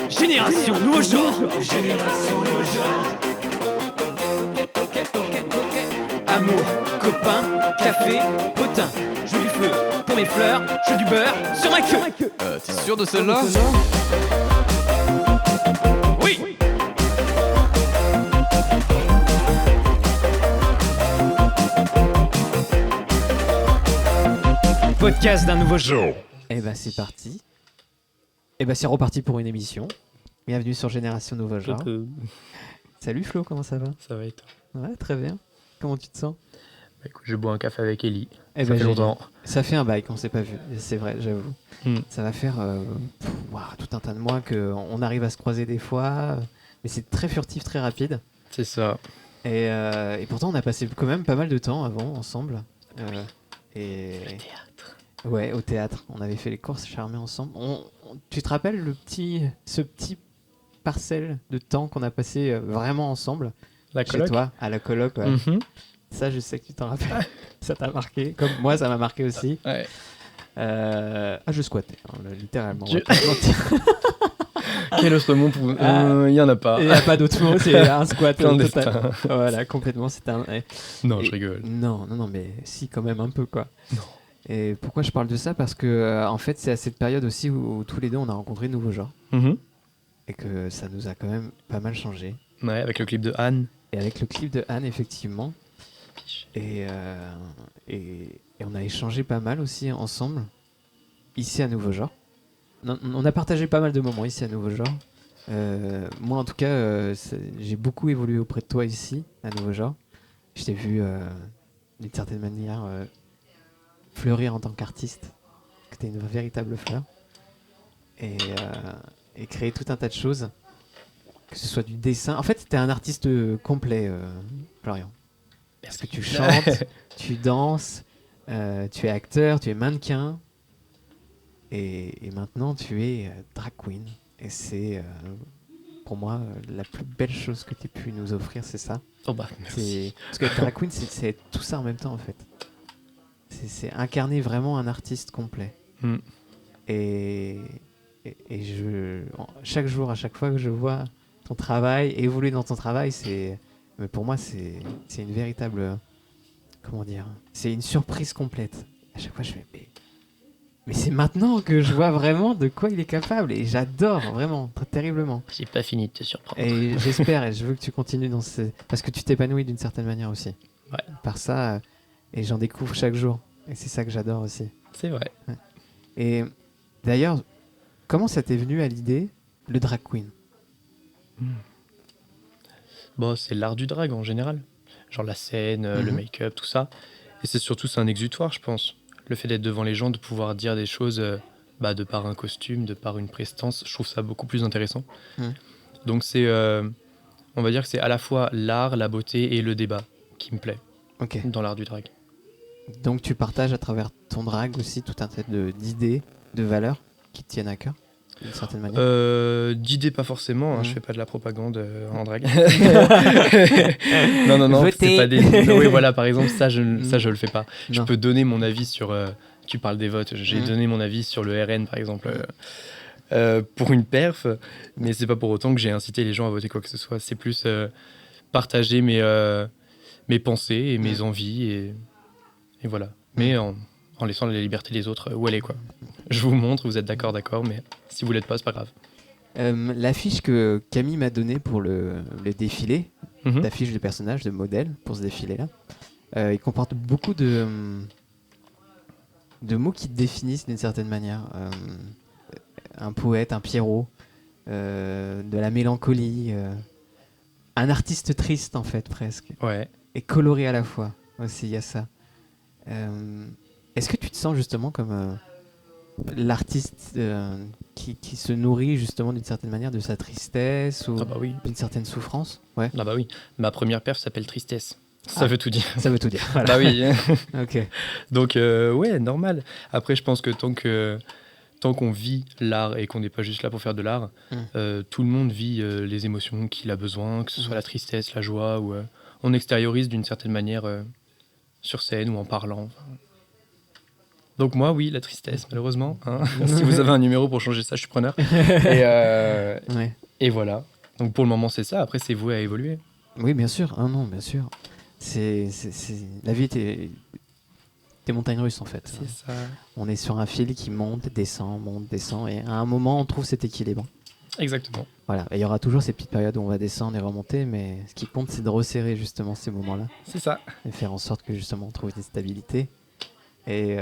Génération nouveau genre. Génération nouveau genre. Amour, copain, café, potin. Je veux du feu pour mes fleurs, je veux du beurre sur ma queue. T'es sûr de celle-là? Oui. Podcast d'un nouveau genre. Et bah c'est parti. Et bah c'est reparti pour une émission. Bienvenue sur Génération Nouveau Genre. Salut Flo, comment ça va? Ça va et toi? Ouais, très bien. Comment tu te sens? Bah écoute, je bois un café avec Ellie. Eh Ça ben, fait longtemps. Ça fait un bail qu'on s'est pas vu, c'est vrai, j'avoue. Ça va faire tout un tas de mois qu'on arrive à se croiser des fois, mais c'est très furtif, très rapide. C'est ça. Et pourtant on a passé quand même pas mal de temps avant ensemble. Et... Le théâtre. Ouais, au théâtre. On avait fait les courses charmées ensemble. Tu te rappelles ce petit parcelle de temps qu'on a passé vraiment ensemble La chez coloc. toi, à la coloc, ouais. Mhm. Ça, je sais que tu t'en rappelles. Ça t'a marqué. Comme moi, ça m'a marqué aussi. Ouais. Je squattais, hein, littéralement. Je- on va pas se mentir. Quel autre mot pour... Ah. Il y en a pas. Il n'y a pas d'autre mot, c'est un squat. Clandestin. Total. Voilà, complètement. C'était un. Non, Et- je rigole. Non, mais si, quand même un peu, quoi. Non. Et pourquoi je parle de ça? Parce que, en fait, c'est à cette période aussi où tous les deux, on a rencontré de nouveaux genres. Mhm. Et que ça nous a quand même pas mal changé. Ouais, avec le clip de Anne. Et avec le clip de Anne, effectivement. Et on a échangé pas mal aussi ensemble, ici à Nouveau Genre. On a partagé pas mal de moments ici à Nouveau Genre. Moi, en tout cas, j'ai beaucoup évolué auprès de toi ici, à Nouveau Genre. Je t'ai vu, d'une certaine manière, fleurir en tant qu'artiste. Que t'es une véritable fleur. Et créer tout un tas de choses. Que ce soit du dessin. En fait, t'es un artiste complet, Florian. Parce que tu chantes, tu danses, tu es acteur, tu es mannequin. Et maintenant, tu es drag queen. Et c'est, pour moi, la plus belle chose que tu aies pu nous offrir, c'est ça. Oh bah, merci. Parce que drag queen, c'est être tout ça en même temps, en fait. C'est incarner vraiment un artiste complet. Mm. Et chaque jour, à chaque fois que je vois ton travail, évoluer dans ton travail, mais pour moi, c'est une véritable, comment dire, c'est une surprise complète. À chaque fois, je fais, mais c'est maintenant que je vois vraiment de quoi il est capable. Et j'adore, vraiment, très terriblement. J'ai pas fini de te surprendre. Et j'espère, et je veux que tu continues parce que tu t'épanouis d'une certaine manière aussi. Ouais. Par ça, et j'en découvre chaque jour. Et c'est ça que j'adore aussi. C'est vrai. Et d'ailleurs, comment ça t'est venu à l'idée, le drag queen? Bon, c'est l'art du drag en général. Genre la scène, le Mhm. make-up, tout ça. Et c'est un exutoire, je pense. Le fait d'être devant les gens, de pouvoir dire des choses de par un costume, de par une prestance, je trouve ça beaucoup plus intéressant. Mhm. Donc on va dire que c'est à la fois l'art, la beauté et le débat qui me plaît Ok. dans l'art du drag. Donc tu partages à travers ton drag aussi tout un tas d'idées, de valeurs qui te tiennent à cœur, d'une certaine manière. D'idées pas forcément, Mhm. je fais pas de la propagande en drag. non, Votez. c'est pas des... Oui, voilà, par exemple, ça je le fais pas. Je Non. peux donner mon avis sur... Tu parles des votes, j'ai Mhm. donné mon avis sur le RN, par exemple, pour une perf, mais c'est pas pour autant que j'ai incité les gens à voter quoi que ce soit. C'est plus partager mes pensées et mes envies, et voilà. Mais en laissant la liberté des autres où elle est, quoi. Je vous montre, vous êtes d'accord, mais si vous l'êtes pas, c'est pas grave. L'affiche que Camille m'a donnée pour le défilé, Mhm. l'affiche de personnage, de modèle pour ce défilé-là, il comporte beaucoup de mots qui te définissent d'une certaine manière. Un poète, un Pierrot, de la mélancolie, un artiste triste en fait presque, Ouais. et coloré à la fois aussi, il y a ça. Est-ce que tu te sens justement comme l'artiste qui se nourrit justement d'une certaine manière de sa tristesse ou Ah bah oui. d'une certaine souffrance? Ouais, Ah bah oui. Ma première perf s'appelle Tristesse. Ça Ah. veut tout dire. ça veut tout dire. Voilà. Bah oui. Ok. Donc ouais, normal. Après, je pense que tant qu'on vit l'art et qu'on n'est pas juste là pour faire de l'art, tout le monde vit les émotions qu'il a besoin, que ce soit la tristesse, la joie, ou on extériorise d'une certaine manière sur scène ou en parlant. Enfin, Donc moi, oui, la tristesse, malheureusement. Hein. Si vous avez un numéro pour changer ça, je suis preneur. Et voilà. Donc pour le moment, c'est ça. Après, c'est voué à évoluer. Oui, bien sûr. Ah non, bien sûr. La vie était des montagnes russes, en fait. C'est ça. On est sur un fil qui monte, descend, et à un moment, on trouve cet équilibre. Exactement. Voilà. Et il y aura toujours ces petites périodes où on va descendre et remonter, mais ce qui compte, c'est de resserrer justement ces moments-là C'est ça. et faire en sorte que justement on trouve une stabilité. Et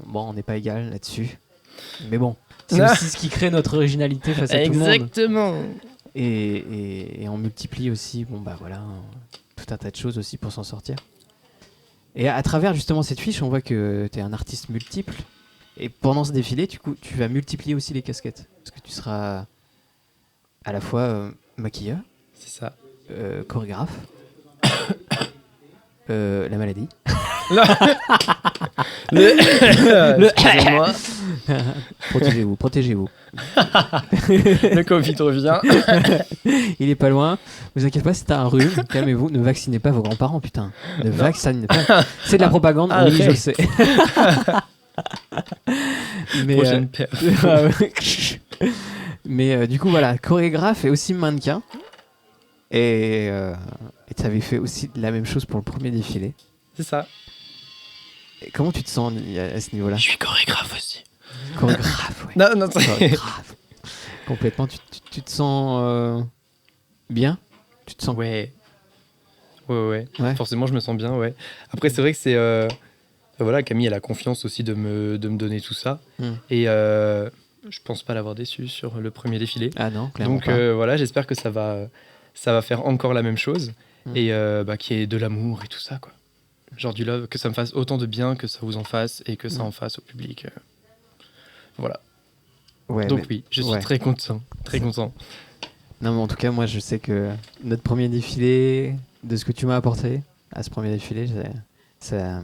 bon, on n'est pas égal là-dessus. Mais bon, c'est aussi ce qui crée notre originalité face à tout le monde. Exactement. Et on multiplie aussi, tout un tas de choses aussi pour s'en sortir. Et à travers justement cette fiche, on voit que tu es un artiste multiple. Et pendant ce défilé, tu vas multiplier aussi les casquettes. Parce que tu seras à la fois maquilleur, C'est ça. chorégraphe, la maladie. Excusez-moi. Protégez-vous. Le Covid revient. Il est pas loin. Vous inquiétez pas, si t'as un rhume, calmez-vous. Ne vaccinez pas vos grands-parents, putain. Ne vaccinez pas. C'est de la propagande, oui, je le sais. Mais, Prochaine paire. Mais du coup, voilà, chorégraphe et aussi mannequin. Et tu avais fait aussi la même chose pour le premier défilé. C'est ça. Et comment tu te sens à ce niveau-là? Je suis chorégraphe aussi. Chorégraphe, ouais. Non, Chorégraphe. Complètement. Tu te sens bien? Tu te sens Ouais. Ouais. Forcément, je me sens bien, ouais. Après, c'est vrai que c'est... Voilà, Camille, elle a confiance aussi de me donner tout ça. Et je pense pas l'avoir déçue sur le premier défilé. Ah non, clairement Donc pas. voilà, j'espère que ça va faire encore la même chose. Et qu'il y ait de l'amour et tout ça, quoi. Genre du love, que ça me fasse autant de bien que ça vous en fasse et que ça en fasse au public. Voilà. Ouais, Donc mais- oui, je suis ouais. très content. Très content. Non, mais en tout cas, moi, je sais que notre premier défilé, de ce que tu m'as apporté à ce premier défilé, ça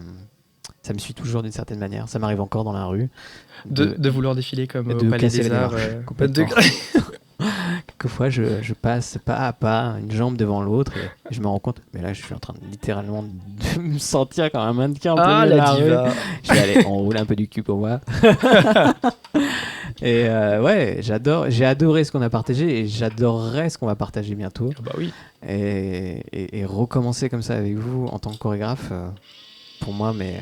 me suit toujours d'une certaine manière. Ça m'arrive encore dans la rue. De vouloir défiler comme de au Palais casser des la Arts. démarche, complètement. Quelquefois, je passe pas à pas, une jambe devant l'autre, et je me rends compte, mais là, je suis en train de littéralement de me sentir comme un mannequin. Ah, la diva. Je vais aller enrouler un peu du cul pour moi. Et ouais, j'ai adoré ce qu'on a partagé, et j'adorerais ce qu'on va partager bientôt. Ah bah oui. Et recommencer comme ça avec vous en tant que chorégraphe, pour moi, mais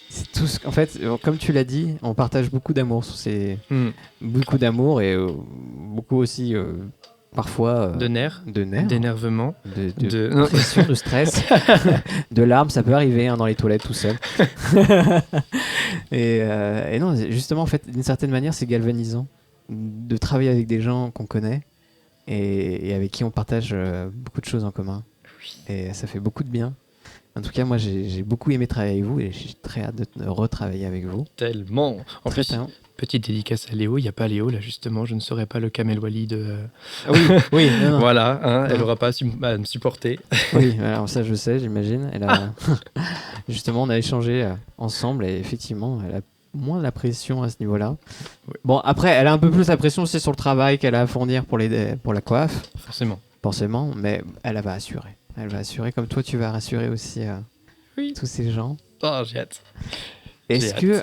c'est tout ce en fait, comme tu l'as dit, on partage beaucoup d'amour sur ces beaucoup d'amour et beaucoup aussi parfois De nerfs, de nerfs, d'énervement, de Non. pression, de stress, de larmes, ça peut arriver dans les toilettes tout seul. Et non, justement, en fait, d'une certaine manière, c'est galvanisant de travailler avec des gens qu'on connaît et avec qui on partage beaucoup de choses en commun. Et ça fait beaucoup de bien. En tout cas, moi, j'ai beaucoup aimé travailler avec vous et j'ai très hâte de retravailler avec vous. tellement. En Très plus, bien. petite dédicace à Léo. Il n'y a pas Léo, là, justement. Je ne serai pas le Kamel Wally de... Oui, non, non. Voilà, hein, elle Non. n'aura pas à me supporter. Oui, alors ça je sais, j'imagine. Justement, on a échangé ensemble et effectivement, elle a moins la pression à ce niveau-là. Ouais. Bon, après, elle a un peu plus la pression aussi sur le travail qu'elle a à fournir pour la coiffe, Forcément. forcément, mais elle va assurer. Elle va assurer, comme toi tu vas rassurer aussi Oui. tous ces gens. Oh, j'ai hâte. Est-ce hâte. que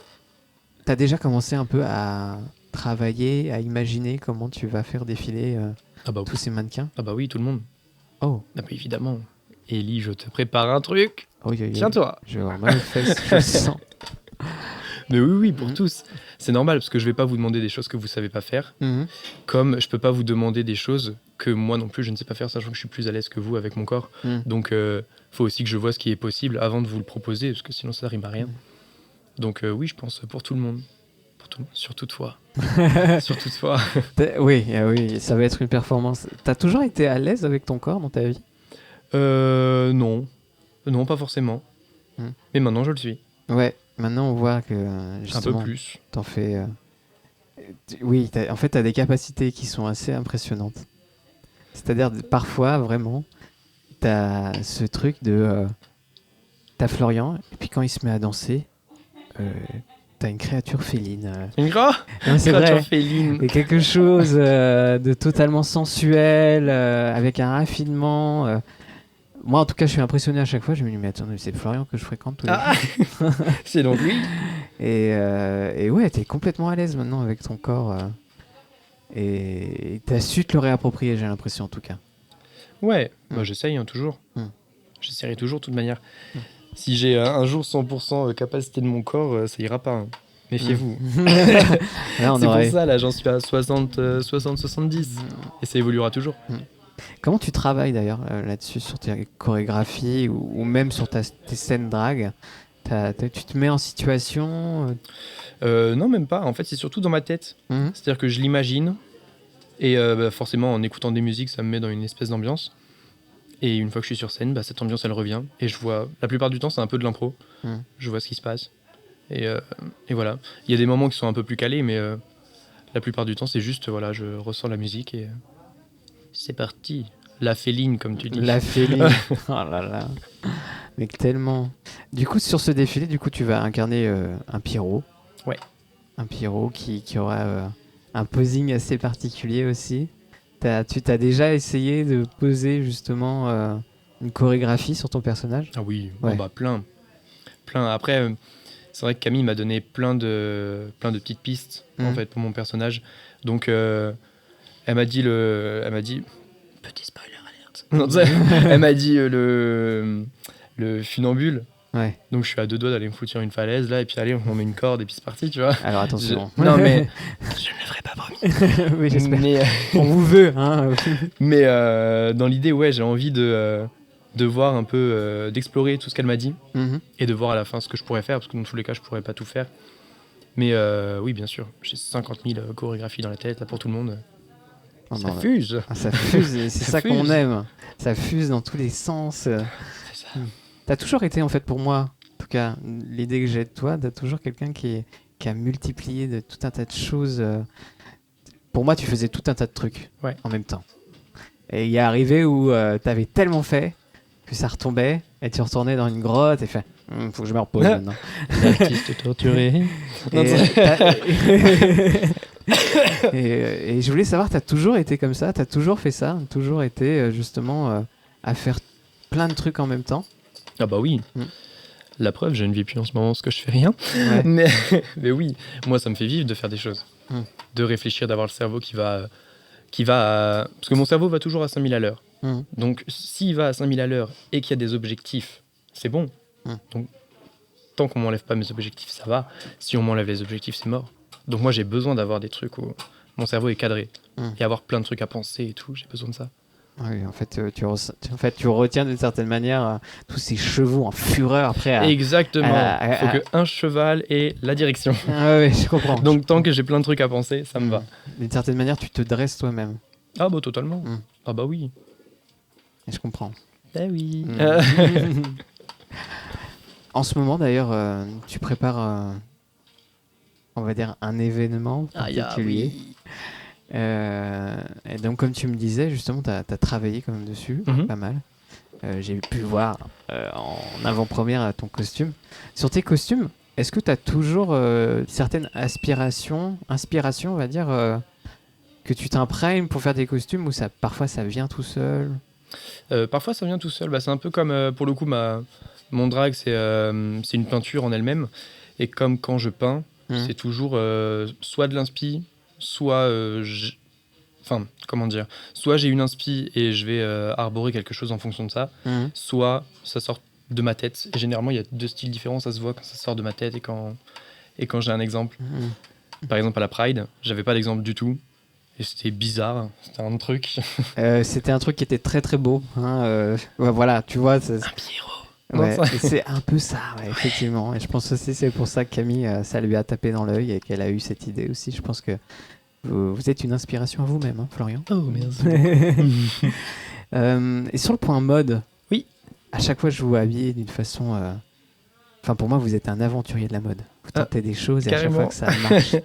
tu as déjà commencé un peu à travailler, à imaginer comment tu vas faire défiler Ah bah, tous ces mannequins? ah bah oui, tout le monde. Oh, Ah bah évidemment. Ellie, je te prépare un truc. oui, oui, oui. Tiens-toi. Je vais avoir mal aux fesses, je le sens. Mais oui, pour Mhm. tous. C'est normal, parce que je vais pas vous demander des choses que vous savez pas faire. Mhm. Comme je peux pas vous demander des choses que moi non plus je ne sais pas faire, sachant que je suis plus à l'aise que vous avec mon corps. Mhm. Donc faut aussi que je vois ce qui est possible avant de vous le proposer, parce que sinon ça rime à rien. Donc oui, je pense pour tout le monde. Pour tout le monde. Surtout toi. Surtout toi. Oui, oui, ça va être une performance. T'as toujours été à l'aise avec ton corps dans ta vie? Non. Non, pas forcément. Mhm. Mais maintenant je le suis. Ouais, maintenant on voit que Un peu justement, plus. t'en fais. Oui, en fait, t'as des capacités qui sont assez impressionnantes. C'est-à-dire, parfois, vraiment, t'as ce truc de. T'as Florian, et puis quand il se met à danser, t'as une créature féline. Une grande Non, c'est créature vrai. féline. Et quelque chose de totalement sensuel, avec un raffinement. Moi, en tout cas, je suis impressionné à chaque fois. Je me dis, mais attends, c'est Florian que je fréquente tous les Ah jours. C'est donc lui. Et ouais, t'es complètement à l'aise maintenant avec ton corps. Et t'as su te le réapproprier, j'ai l'impression en tout cas. Ouais, bah, j'essaye toujours. J'essaierai toujours de toute manière. Si j'ai un jour 100% capacité de mon corps, ça ira pas. Hein. Méfiez-vous. Là, C'est pour ça, là, j'en suis à 70. Et ça évoluera toujours. Comment tu travailles d'ailleurs là-dessus, sur tes chorégraphies ou même sur tes scènes drag? Tu te mets en situation Non, même pas. En fait, c'est surtout dans ma tête. C'est-à-dire que je l'imagine. Et forcément, en écoutant des musiques, ça me met dans une espèce d'ambiance. Et une fois que je suis sur scène, cette ambiance, elle revient. Et je vois... La plupart du temps, c'est un peu de l'impro. Je vois ce qui se passe. Et voilà. Il y a des moments qui sont un peu plus calés, mais la plupart du temps, c'est juste, voilà, je ressens la musique et c'est parti. La féline, comme tu dis. La féline. Oh là là. Mais tellement. Du coup, sur ce défilé, tu vas incarner un Pierrot. Ouais. Un Pierrot qui aura un posing assez particulier aussi. Tu t'as déjà essayé de poser justement une chorégraphie sur ton personnage? Ah oui, ouais. Plein. Après, c'est vrai que Camille m'a donné plein de petites pistes en fait pour mon personnage. Donc, elle m'a dit petit spoiler alert. Elle m'a dit le funambule. Ouais. Donc je suis à 2 doigts d'aller me foutre sur une falaise là et puis allez on met une corde et puis c'est parti, tu vois. Alors attention. Non mais je ne le ferai pas promis. Oui, j'espère. Mais, on vous veut hein. Mais dans l'idée ouais, j'ai envie de voir un peu d'explorer tout ce qu'elle m'a dit et de voir à la fin ce que je pourrais faire parce que dans tous les cas je pourrais pas tout faire. Mais oui bien sûr, j'ai 50 000 chorégraphies dans la tête là pour tout le monde. Ça fuse. Ça fuse et c'est ça qu'on aime. Ça fuse dans tous les sens. C'est ça. T'as toujours été, en fait, pour moi, en tout cas, l'idée que j'ai de toi, t'as toujours quelqu'un qui a multiplié de tout un tas de choses. Pour moi, tu faisais tout un tas de trucs en même temps. Et il y est arrivé où t'avais tellement fait que ça retombait et tu retournais dans une grotte et fait faut que je me repose maintenant. L'artiste torturé. Et je voulais savoir, t'as toujours été comme ça, t'as toujours fait ça, toujours été justement à faire plein de trucs en même temps. Ah bah oui. La preuve, je ne vis plus en ce moment parce que je fais rien. Ouais. Mais oui, moi ça me fait vivre de faire des choses. De réfléchir, d'avoir le cerveau qui va parce que mon cerveau va toujours à 5000 à l'heure. Donc s'il va à 5000 à l'heure et qu'il y a des objectifs, c'est bon. Donc tant qu'on m'enlève pas mes objectifs, ça va. Si on m'enlève les objectifs, c'est mort. Donc moi j'ai besoin d'avoir des trucs où mon cerveau est cadré et avoir plein de trucs à penser et tout, j'ai besoin de ça. Oui, en fait, tu retiens d'une certaine manière tous ces chevaux en fureur après. Exactement. Il faut qu'un cheval ait la direction. Ah oui, je comprends. Donc tant que j'ai plein de trucs à penser, ça me va. D'une certaine manière, tu te dresses toi-même. Ah bah totalement. Ah bah oui. Et je comprends. Bah oui. En ce moment, d'ailleurs, tu prépares, on va dire, un événement particulier. Et donc, comme tu me disais, justement, tu as travaillé quand même dessus, pas mal. J'ai pu voir en avant-première ton costume. Sur tes costumes, est-ce que tu as toujours certaines inspiration, on va dire, que tu t'imprègnes pour faire des costumes ou parfois ça vient tout seul? Parfois ça vient tout seul. C'est un peu comme, pour le coup, mon drag, c'est une peinture en elle-même. Et comme quand je peins, c'est toujours soit de l'inspi, soit soit j'ai une inspi et je vais arborer quelque chose en fonction de ça, soit ça sort de ma tête. Et généralement il y a 2 styles différents, ça se voit quand ça sort de ma tête et quand j'ai un exemple. Par exemple à la Pride, j'avais pas d'exemple du tout et c'était bizarre, c'était un truc. C'était un truc qui était très très beau, voilà, tu vois, un Pierrot. Ouais, c'est un peu ça, effectivement. Et je pense aussi c'est pour ça que Camille, ça lui a tapé dans l'œil et qu'elle a eu cette idée aussi. Je pense que vous êtes une inspiration à vous-même, Florian. Oh, merci. Et sur le point mode, oui. À chaque fois je vous habille d'une façon... pour moi, vous êtes un aventurier de la mode. Vous tentez des choses et carrément. à chaque fois que ça marche.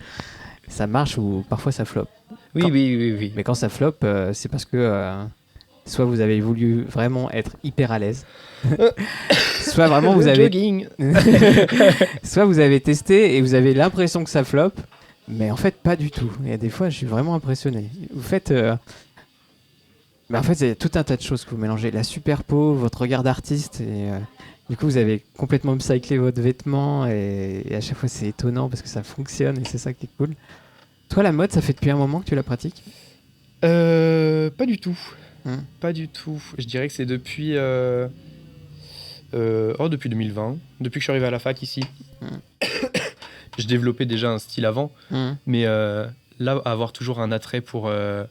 Ça marche ou parfois ça floppe. Oui. Mais quand ça floppe, c'est parce que... soit vous avez voulu vraiment être hyper à l'aise, soit vraiment vous avez soit vous avez testé et vous avez l'impression que ça floppe, mais en fait pas du tout. Et des fois je suis vraiment impressionné. Vous faites Mais en fait, c'est tout un tas de choses que vous mélangez. La superpo, votre regard d'artiste, et du coup, vous avez complètement upcyclé votre vêtement, et à chaque fois, c'est étonnant parce que ça fonctionne, et c'est ça qui est cool. Toi, la mode, ça fait depuis un moment que tu la pratiques? Pas du tout. Hmm. Pas du tout. Je dirais que c'est depuis, depuis 2020, depuis que je suis arrivé à la fac ici. Hmm. Je développais déjà un style avant, mais là, avoir toujours un attrait pour que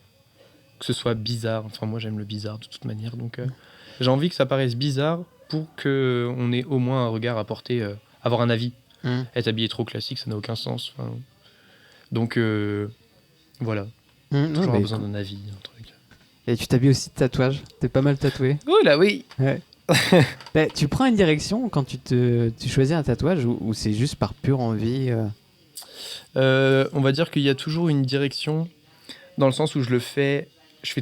ce soit bizarre. Enfin, moi, j'aime le bizarre de toute manière, donc j'ai envie que ça paraisse bizarre pour qu'on ait au moins un regard à porter, avoir un avis. Être habillé trop classique, ça n'a aucun sens. Enfin, donc, voilà. Toujours avoir besoin d'un avis, un truc. Et tu t'habilles aussi de tatouage. T'es pas mal tatoué. Oh là, oui. Ouais. Bah, tu prends une direction quand tu choisis un tatouage ou c'est juste par pure envie On va dire qu'il y a toujours une direction dans le sens où je fais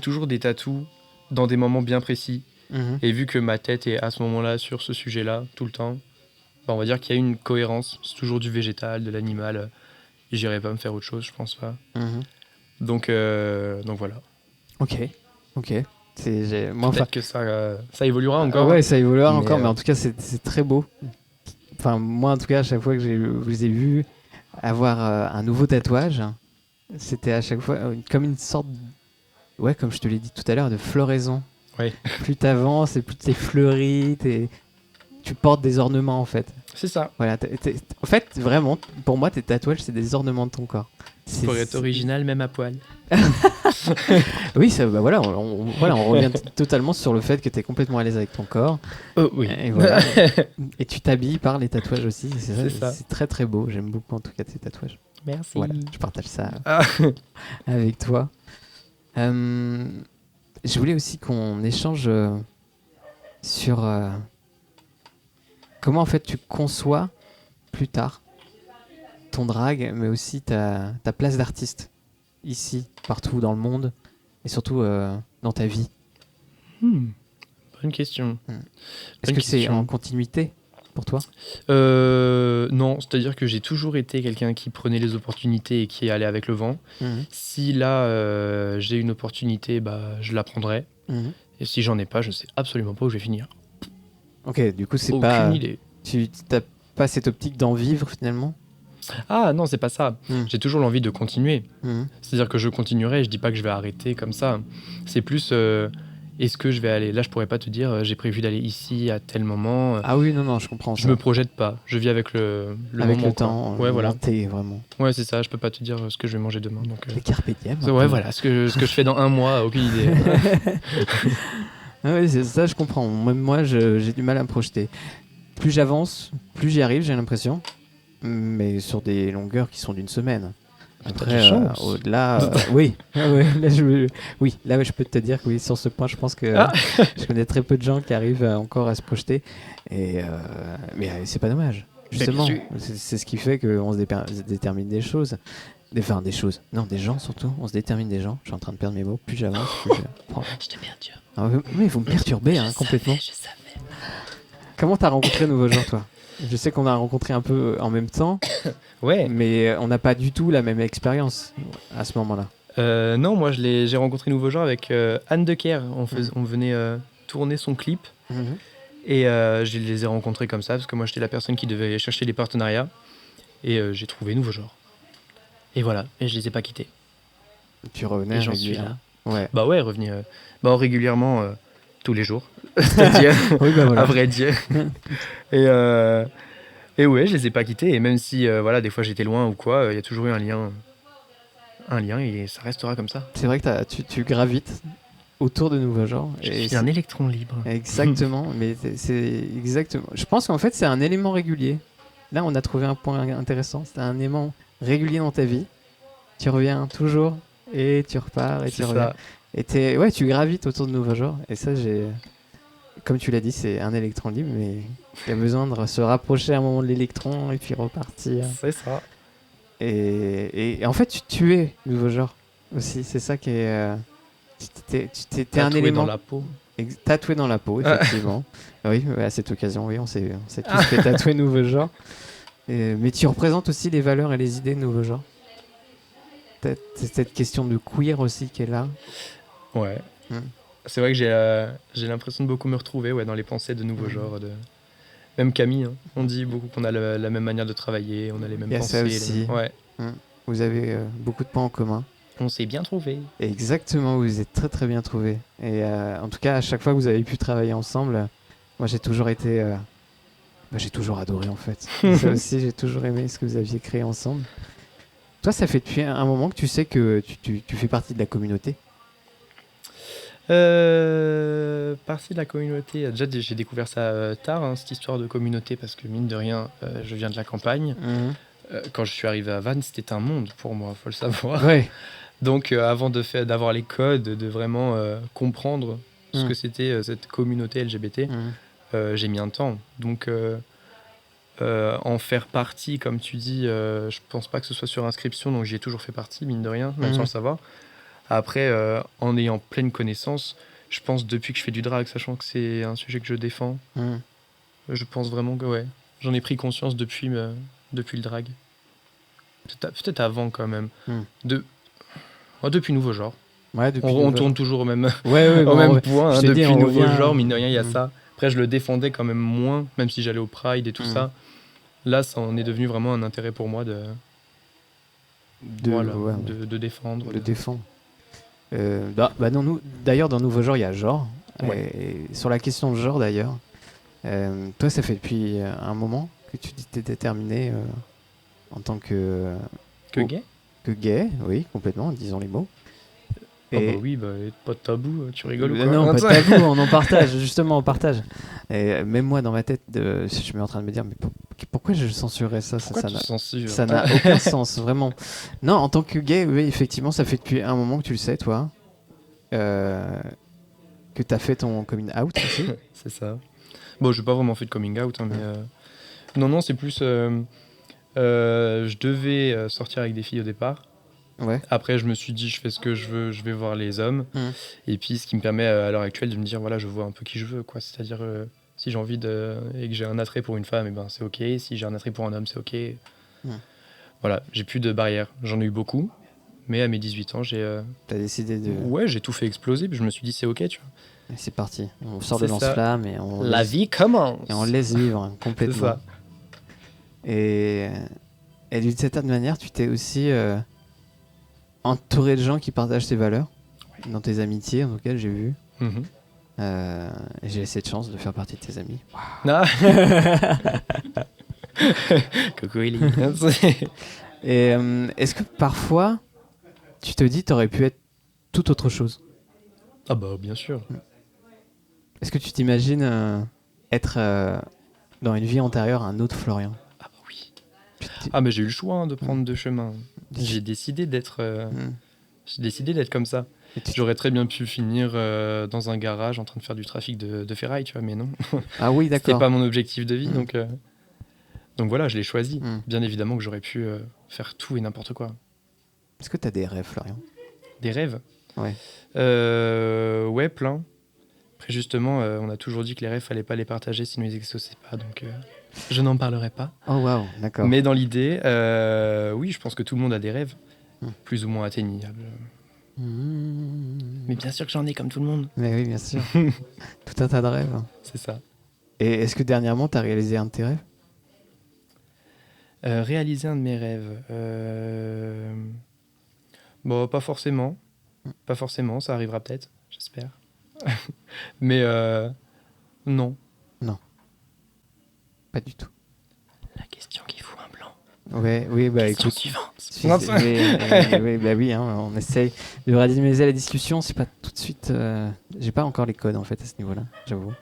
toujours des tatous dans des moments bien précis. Et vu que ma tête est à ce moment-là sur ce sujet-là tout le temps, bah on va dire qu'il y a une cohérence. C'est toujours du végétal, de l'animal. J'irai pas me faire autre chose, je pense pas. Donc voilà. Ok. Moi, peut-être que ça évoluera encore. Ouais, ça évoluera encore, mais en tout cas, c'est très beau. Enfin, moi, en tout cas, à chaque fois que je vous ai vu avoir un nouveau tatouage, c'était à chaque fois comme une sorte, ouais, comme je te l'ai dit tout à l'heure, de floraison. Ouais. Plus t'avances et plus t'es fleuri, tu portes des ornements en fait. C'est ça. Voilà, en fait, vraiment, pour moi, tes tatouages, c'est des ornements de ton corps. Pour être original, même à poil. Oui, ça, bah voilà, on revient totalement sur le fait que tu es complètement à l'aise avec ton corps. Oh oui. Et, voilà. Et tu t'habilles par les tatouages aussi. C'est ça. C'est très très beau. J'aime beaucoup en tout cas tes tatouages. Merci. Voilà, je partage ça avec toi. Je voulais aussi qu'on échange sur comment en fait tu conçois plus tard ton drag, mais aussi ta place d'artiste ici, partout dans le monde, et surtout dans ta vie. Bonne question. Est-ce que c'est en continuité pour toi? Non, c'est-à-dire que j'ai toujours été quelqu'un qui prenait les opportunités et qui allait avec le vent. Si là, j'ai une opportunité, bah, je la prendrai. Et si j'en ai pas, je sais absolument pas où je vais finir. Ok, du coup, c'est aucune pas... idée. Tu n'as pas cette optique d'en vivre finalement? Ah non, c'est pas ça. J'ai toujours l'envie de continuer. C'est-à-dire que je continuerai, je dis pas que je vais arrêter comme ça. C'est plus, est-ce que je vais aller... Là, je pourrais pas te dire, j'ai prévu d'aller ici à tel moment. Ah oui, non, je comprends ça. Je me projette pas. Je vis avec le avec moment. Le temps, ouais, voilà. Vraiment. Ouais, c'est ça. Je peux pas te dire ce que je vais manger demain. Donc, les carpe diem. Ouais, voilà. Ce que je fais dans un mois, aucune idée. Ah oui, c'est ça, je comprends. Même moi, j'ai du mal à me projeter. Plus j'avance, plus j'y arrive, j'ai l'impression. Mais sur des longueurs qui sont d'une semaine. Après, au-delà, oui. Là, je peux te dire que oui, sur ce point, je pense que je connais très peu de gens qui arrivent encore à se projeter. Mais c'est pas dommage. Justement, c'est ce qui fait qu'on se détermine des choses. Enfin, des choses. Non, des gens surtout. On se détermine des gens. Je suis en train de perdre mes mots. Plus j'avance, plus je... Je te perturbe. Ah, mais vous me perturbez complètement. Je savais. Comment t'as rencontré Nouveau Genre, toi? Je sais qu'on a rencontré un peu en même temps. Ouais. Mais on n'a pas du tout la même expérience à ce moment-là. Non, moi j'ai rencontré Nouveau Genre avec Anne Decker. On venait tourner son clip. Et je les ai rencontrés comme ça parce que moi j'étais la personne qui devait chercher les partenariats. Et j'ai trouvé Nouveau Genre. Et voilà, et je les ai pas quittés. Tu revenais et j'en suis là. Ouais. Bah ouais, revenir régulièrement tous les jours. C'est-à-dire, oui, bah voilà. à vrai dire. Et ouais, je les ai pas quittés. Et même si voilà, des fois j'étais loin ou quoi, il y a toujours eu un lien et ça restera comme ça. C'est vrai que tu gravites autour de Nouveau Genre. Je suis un électron libre. Exactement, mais c'est exactement. Je pense qu'en fait c'est un élément régulier. Là, on a trouvé un point intéressant. C'est un élément régulier dans ta vie. Tu reviens toujours et tu repars et tu reviens. Et tu gravites autour de Nouveau Genre. Et ça, comme tu l'as dit, c'est un électron libre, mais il y a besoin de se rapprocher à un moment de l'électron et puis repartir. C'est ça. Et en fait, tu es Nouveau Genre aussi. C'est ça qui est. Tu t'es un élément. Dans la peau. Tatoué dans la peau, effectivement. Oui, à cette occasion, oui, on s'est tous fait tatouer Nouveau Genre. Mais tu représentes aussi les valeurs et les idées de Nouveau Genre. C'est cette question de queer aussi qui est là. Ouais. C'est vrai que j'ai l'impression de beaucoup me retrouver dans les pensées de nouveaux genres. Même Camille, hein, on dit beaucoup qu'on a la même manière de travailler, on a les mêmes Il y a pensées. ça aussi. Ouais. Vous avez beaucoup de points en commun. On s'est bien trouvé. Exactement, vous êtes très très bien trouvés. Et en tout cas, à chaque fois que vous avez pu travailler ensemble, moi j'ai toujours été... j'ai toujours adoré en fait. Ça aussi, j'ai toujours aimé ce que vous aviez créé ensemble. Toi, ça fait depuis un moment que tu sais que tu fais partie de la communauté. Partie de la communauté. Déjà, j'ai découvert ça tard, hein, cette histoire de communauté, parce que mine de rien, je viens de la campagne. Quand je suis arrivé à Vannes, c'était un monde pour moi, faut le savoir. Ouais. Donc, avant d'avoir les codes, de vraiment comprendre ce que c'était cette communauté LGBT, j'ai mis un temps. Donc, en faire partie, comme tu dis, je pense pas que ce soit sur inscription, donc j'y ai toujours fait partie, mine de rien, même sans le savoir. Après, en ayant pleine connaissance, je pense depuis que je fais du drag, sachant que c'est un sujet que je défends, je pense vraiment que j'en ai pris conscience depuis le drag. Peut-être avant quand même. Depuis Nouveau Genre. Ouais, depuis on tourne toujours au même, au bon, même point. Hein, depuis Nouveau Genre, mine de rien, il y a Mm. ça. Après, je le défendais quand même moins, même si j'allais au Pride et tout ça. Là, ça en est devenu vraiment un intérêt pour moi de défendre. De défendre. D'ailleurs, dans Nouveau Genre, il y a genre. Et sur la question de genre, d'ailleurs, toi, ça fait depuis un moment que tu t'es déterminé en tant que gay. Que gay, oui, complètement, disons les mots. Et... oui, pas de tabou, tu rigoles ou quoi? Non, pas de tabou, on en partage, justement, on partage. Et même moi, dans ma tête, je suis en train de me dire, mais pourquoi je censurerais ça? Ça n'a aucun sens, vraiment. Non, en tant que gay, oui, effectivement, ça fait depuis un moment que tu le sais, toi, que tu as fait ton coming out aussi. C'est ça. Bon, j'ai pas vraiment fait de coming out, hein, mais... Non, c'est plus... je devais sortir avec des filles au départ. Ouais. Après, je me suis dit, je fais ce que je veux, je vais voir les hommes. Et puis, ce qui me permet à l'heure actuelle de me dire, voilà, je vois un peu qui je veux, quoi. C'est-à-dire, si j'ai envie et que j'ai un attrait pour une femme, et ben, c'est OK. Si j'ai un attrait pour un homme, c'est OK. Voilà, j'ai plus de barrières. J'en ai eu beaucoup. Mais à mes 18 ans, T'as décidé de... Ouais, j'ai tout fait exploser. Puis je me suis dit, c'est OK, tu vois. Et c'est parti. On sort de lance-flamme et on... La vie commence. Et on laisse vivre complètement. C'est ça. Et d'une certaine manière, tu t'es aussi entouré de gens qui partagent tes valeurs, dans tes amitiés, en tout cas, j'ai vu. J'ai cette chance de faire partie de tes amis. Wow. Ah. Coucou Ellie. Et est-ce que parfois, tu te dis, t'aurais pu être tout autre chose? Ah bah bien sûr. Est-ce que tu t'imagines être dans une vie antérieure un autre Florian? Ah bah oui. Ah mais j'ai eu le choix de prendre deux chemins. J'ai décidé d'être comme ça. J'aurais très bien pu finir dans un garage en train de faire du trafic de ferraille, tu vois, mais non. Ah oui, d'accord. C'était pas mon objectif de vie, donc voilà, je l'ai choisi. Bien évidemment que j'aurais pu faire tout et n'importe quoi. Est-ce que t'as des rêves, Florian? Des rêves? Ouais. Ouais, plein. Après, justement, on a toujours dit que les rêves, fallait pas les partager, sinon ils n'existaient pas, donc je n'en parlerai pas. Oh waouh, d'accord. Mais dans l'idée, oui, je pense que tout le monde a des rêves, plus ou moins atteignables. Mais bien sûr que j'en ai comme tout le monde. Mais oui, bien sûr. Tout un tas de rêves. C'est ça. Et est-ce que dernièrement, tu as réalisé un de tes rêves? Réaliser un de mes rêves Bon, pas forcément. Pas forcément, ça arrivera peut-être, j'espère. Mais non. Non. Pas du tout. La question qui fout un blanc. Ouais, oui, bah question écoute. suivante. Oui, hein, on essaye de radicaliser la discussion. C'est pas tout de suite. J'ai pas encore les codes en fait à ce niveau-là, j'avoue.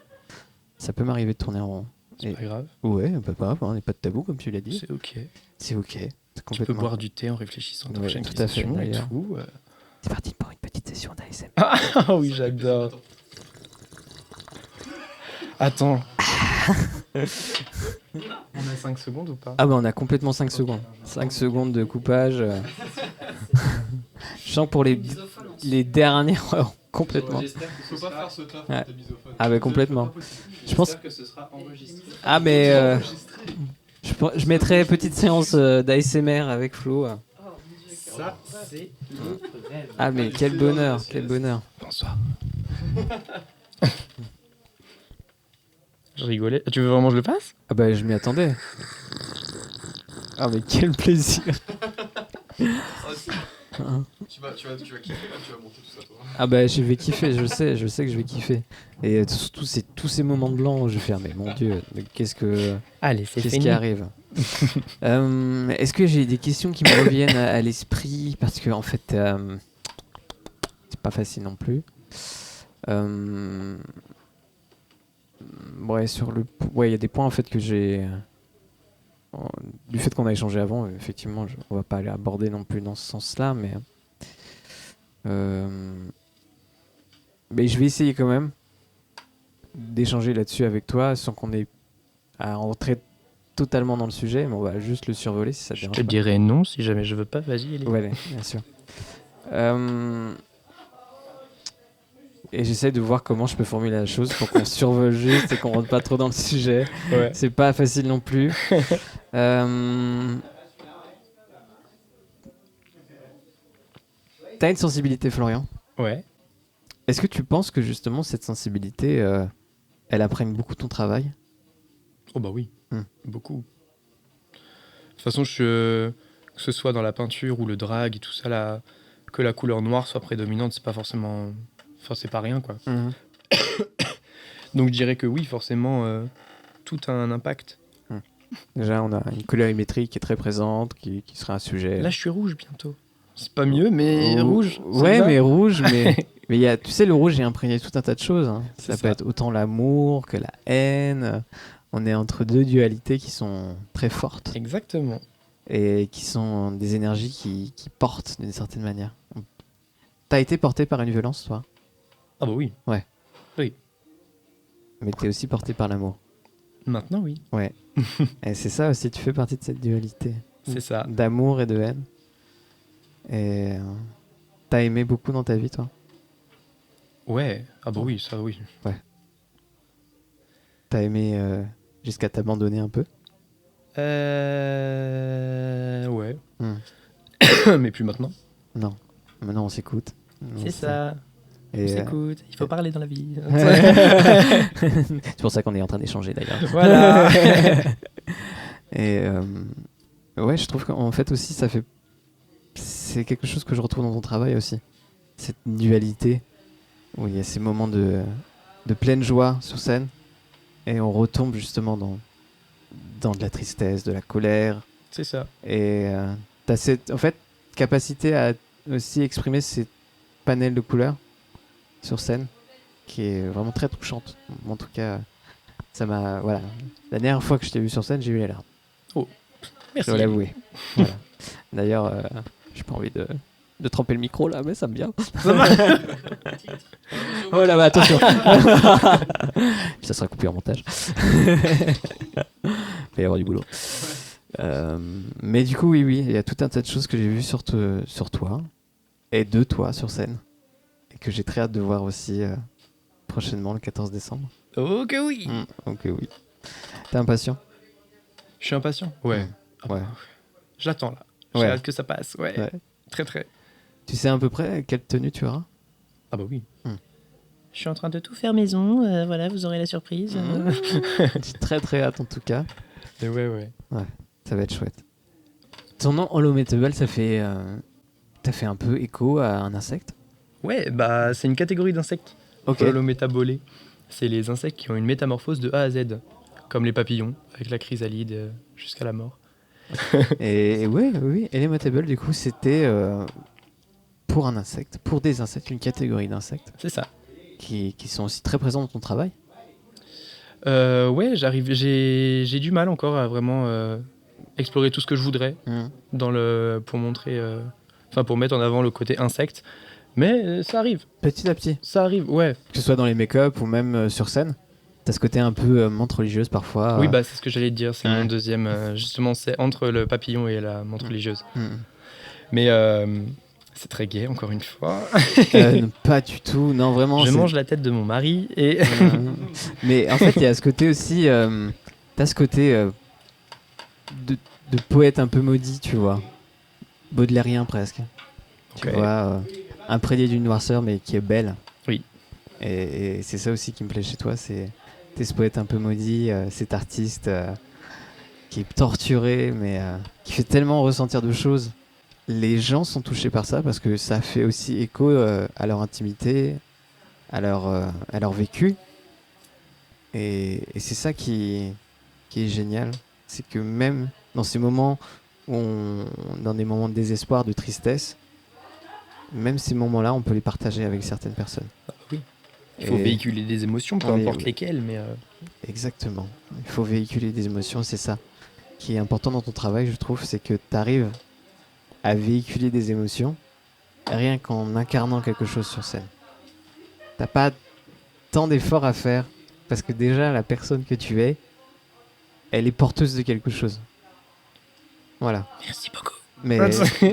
Ça peut m'arriver de tourner en rond. C'est pas grave. Ouais, pas grave, on n'est pas de tabou comme tu l'as dit. C'est ok. C'est ok. Tu peux boire du thé en réfléchissant à ta prochaine tout à fait, question et tout. C'est parti pour une petite session d'ASMR. Ah oui, j'adore. Attends. On a 5 secondes ou pas? Ah bah on a complètement 5 secondes. 5 secondes de coupage. Je sens pour les dernières complètement. Faut pas faire ce taf Ouais. t'es misophone. Ah bah complètement. Je pense que ce sera enregistré. Ah mais je mettrai petite séance d'ASMR avec Flo. Ça, c'est le rêve. Ah mais quel bonheur, quel bonheur. Bonsoir. Je rigolais. Tu veux vraiment que je le fasse? Ah bah je m'y attendais. Ah mais quel plaisir. Tu vas kiffer, là, tu vas monter tout ça, toi. Ah bah je vais kiffer, je sais que je vais kiffer. Et surtout tous ces moments de blanc où je vais faire mais mon dieu, mais Allez, c'est qu'est-ce fini. qui arrive? Est-ce que j'ai des questions qui me reviennent à l'esprit parce que en fait c'est pas facile non plus. Ouais, il y a des points en fait que j'ai du fait qu'on a échangé avant, effectivement, on va pas aller aborder non plus dans ce sens-là, mais je vais essayer quand même d'échanger là-dessus avec toi sans qu'on ait à rentrer totalement dans le sujet, mais on va juste le survoler si ça te Je dérange te pas. dirai non si jamais je veux pas. Vas-y, Ellie. Ouais, bien sûr. Et j'essaie de voir comment je peux formuler la chose pour qu'on survole juste et qu'on rentre pas trop dans le sujet. Ouais. C'est pas facile non plus. T'as une sensibilité, Florian. Ouais. Est-ce que tu penses que justement cette sensibilité, elle apprenne beaucoup ton travail? Oh bah oui. Hmm. Beaucoup. De toute façon, que ce soit dans la peinture ou le drag et tout ça, que la couleur noire soit prédominante, c'est pas forcément... Enfin, c'est pas rien, quoi. Mhm. Donc je dirais que oui, forcément, tout a un impact. Déjà, on a une colorimétrie qui est très présente, qui serait un sujet. Là, je suis rouge bientôt. C'est pas mieux, mais rouge. ça Ouais, va. mais rouge, mais il y a, tu sais, le rouge est imprégné de tout un tas de choses. Hein. C'est Ça peut ça. être autant l'amour que la haine. On est entre deux dualités qui sont très fortes Exactement. et qui sont des énergies qui portent d'une certaine manière. T'as été porté par une violence, toi, Ah bah oui. mais t'es aussi porté par l'amour. Maintenant, oui. Ouais. Et c'est ça aussi, tu fais partie de cette dualité. C'est ça. D'amour et de haine. Et t'as aimé beaucoup dans ta vie, toi? Ouais. Ah bah oui, ça oui. T'as aimé jusqu'à t'abandonner un peu? Ouais. Hmm. Mais plus maintenant. Non. Maintenant, on s'écoute. C'est ça. Et, On s'écoute. Il faut parler dans la vie. c'est pour ça qu'on est en train d'échanger, d'ailleurs. Voilà. Et ouais, je trouve qu'en fait aussi, c'est quelque chose que je retrouve dans ton travail aussi. Cette dualité où il y a ces moments de pleine joie sur scène et on retombe justement dans de la tristesse, de la colère. C'est ça. Et t'as cette, en fait, capacité à aussi exprimer ces panels de couleurs sur scène qui est vraiment très touchante. En tout cas, ça m'a... Voilà. La dernière fois que je t'ai vu sur scène, j'ai eu les larmes. Merci. Je dois l'avouer. Voilà. D'ailleurs, j'ai pas envie de tremper le micro là, mais ça me vient. Oh là, bah, attention. Ça sera coupé en montage. Il va y avoir du boulot. Mais du coup, oui, il y a tout un tas de choses que j'ai vues sur toi et de toi sur scène et que j'ai très hâte de voir aussi prochainement le 14 décembre. Oh que oui. Donc oui. T'es impatient? Je suis impatient. Ouais. Ah Ouais. bah, j'attends là. J'ai Ouais. hâte que ça passe. Ouais. Ouais. Très très. Tu sais à peu près quelle tenue tu auras? Ah bah oui. Je suis en train de tout faire maison, voilà, vous aurez la surprise. J'ai très très hâte en tout cas. Et ouais. Ça va être chouette. Ton nom Holometable, ça fait... T'as fait un peu écho à un insecte? Ouais, bah c'est une catégorie d'insectes. Ok. Holométabolés. C'est les insectes qui ont une métamorphose de A à Z. Comme les papillons, avec la chrysalide jusqu'à la mort. Et ouais, oui. Holometable, du coup, c'était pour un insecte, pour des insectes, une catégorie d'insectes C'est ça. qui sont aussi très présents dans ton travail. Ouais, j'ai du mal encore à vraiment explorer tout ce que je voudrais pour montrer, pour mettre en avant le côté insecte. Mais ça arrive, Petit à petit, ouais. que ce soit dans les make-up ou même sur scène. T'as ce côté un peu menthe religieuse parfois. Oui, bah c'est ce que j'allais te dire, c'est Ouais. mon deuxième, justement, c'est entre le papillon et la menthe religieuse. Hmm. Mais c'est très gai, encore une fois. Pas du tout, non vraiment. Je c'est- mange la tête de mon mari et... Mais en fait, il y a ce côté aussi. T'as ce côté de poète un peu maudit, tu vois. baudelairien presque. Tu Ok. vois, imprégné d'une noirceur, mais qui est belle. Oui. Et c'est ça aussi qui me plaît chez toi, c'est t'es ce poète un peu maudit, cet artiste qui est torturé, mais qui fait tellement ressentir de choses. Les gens sont touchés par ça parce que ça fait aussi écho à leur intimité, à leur vécu. Et c'est ça qui est génial. C'est que même dans ces moments dans des moments de désespoir, de tristesse, même ces moments-là, on peut les partager avec certaines personnes. Oui. Il faut Et- véhiculer des émotions, peu on est- importe lesquelles, mais Exactement. Il faut véhiculer des émotions, c'est ça qui est important dans ton travail, je trouve, c'est que tu arrives à véhiculer des émotions rien qu'en incarnant quelque chose sur scène. T'as pas tant d'efforts à faire parce que déjà la personne que tu es, elle est porteuse de quelque chose. Voilà. merci beaucoup. Mais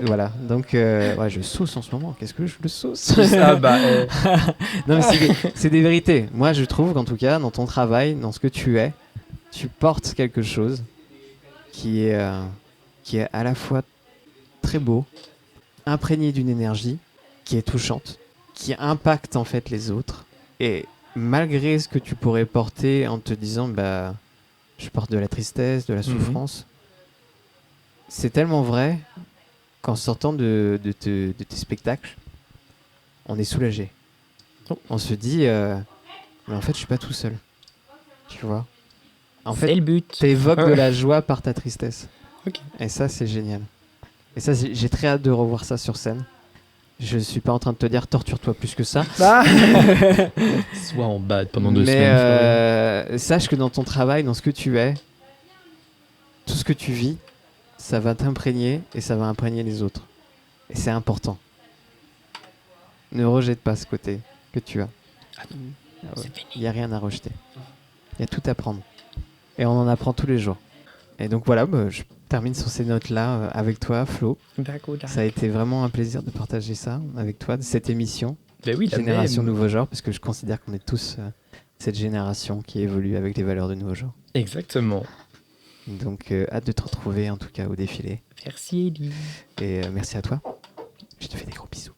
voilà. Donc ouais, je sauce en ce moment. Qu'est-ce que je le sauce? Ah bah, Non, mais c'est des vérités. Moi, je trouve qu'en tout cas, dans ton travail, dans ce que tu es, tu portes quelque chose qui est à la fois très beau, imprégné d'une énergie, qui est touchante, qui impacte en fait les autres. Et malgré ce que tu pourrais porter en te disant, bah, je porte de la tristesse, de la souffrance, c'est tellement vrai qu'en sortant de tes spectacles, on est soulagé. Oh. On se dit, mais en fait, je suis pas tout seul. Tu vois? En c'est fait, le but. t'évoques de la joie par ta tristesse. Ok. Et ça, c'est génial. Et ça, j'ai très hâte de revoir ça sur scène. Je suis pas en train de te dire torture-toi plus que ça. Soit en bas pendant 2 Mais semaines. sache que dans ton travail, dans ce que tu es, tout ce que tu vis, ça va t'imprégner et ça va imprégner les autres. Et c'est important. Ne rejette pas ce côté que tu as. Ah non, c'est fini. Il n'y a rien à rejeter. Il y a tout à prendre. Et on en apprend tous les jours. Et donc voilà, bah, je termine sur ces notes-là avec toi, Flo. D'accord. Ça a été vraiment un plaisir de partager ça avec toi, de cette émission. Ben oui, la Génération même. Nouveau Genre, parce que je considère qu'on est tous cette génération qui évolue avec les valeurs de Nouveau Genre. Exactement. Donc hâte de te retrouver en tout cas au défilé. Merci Ellie. Et merci à toi. Je te fais des gros bisous.